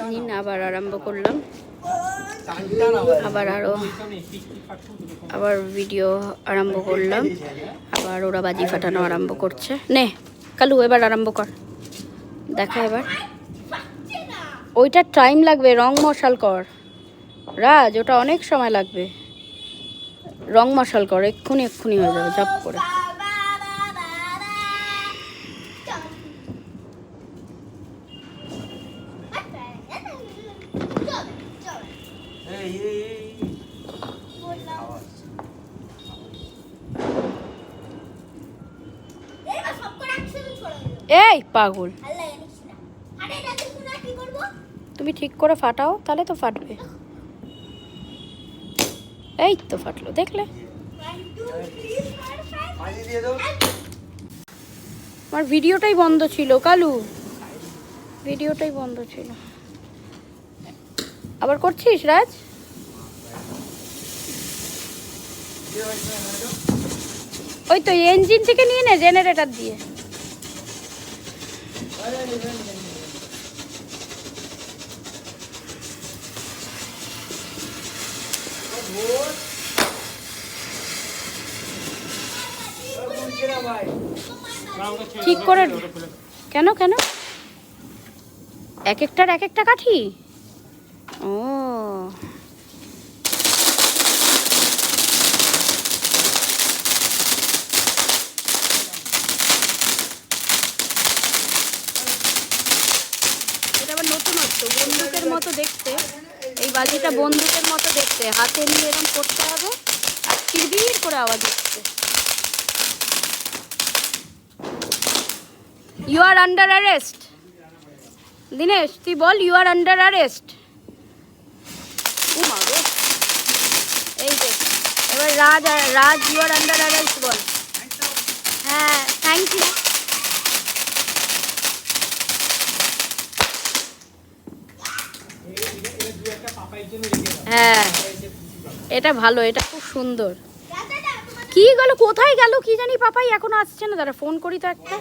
নিন আবার আরম্ভ করলাম, আবার ভিডিও আরম্ভ করলাম, আবার ওরা বাজি ফাটানো আরম্ভ করছে। নে কালু এবার আরম্ভ কর, দেখা এবার। ওইটা টাইম লাগবে, রং মশাল কর রাজ, ওটা অনেক সময় লাগবে। রং মশাল কর, এক্ষুনি এক্ষুনি হয়ে যাবে ঝপ করে। এই পাগল, তুমি ঠিক করে ফাটাও তাহলে তো ফাটবে। এই তো ফাটলো, দেখলে? আমার ভিডিওটাই বন্ধ ছিল কালু, ভিডিওটাই বন্ধ ছিল। আবার করছিস রাজ? ওই তো ইঞ্জিন থেকে নিয়ে নে জেনারেটর দিয়ে। ঠিক করে কেন কেন এক একটার এক একটা কাঠি? ও এটা আবার নতুন হচ্ছে, বন্দুকের মতো দেখতে। এই বাজিটা বন্দুকের মতো দেখতে, হাতে নিয়ে এরকম করতে হবে আর কিরবির করে আওয়াজ হচ্ছে। You are under arrest. Dinesh তুই বল, ইউ আর আন্ডার অ্যারেস্ট। ও মা গো, এই যে এবার রাজ ইউ আর আন্ডার অ্যারেস্ট বল। হ্যাঁ থ্যাংক ইউ। হ্যাঁ এটা ভালো, এটা খুব সুন্দর। কি গেল, কোথায় গেল কি জানি পাপাই, এখনো আসছে না। দাঁড়া ফোন করি তো একটা।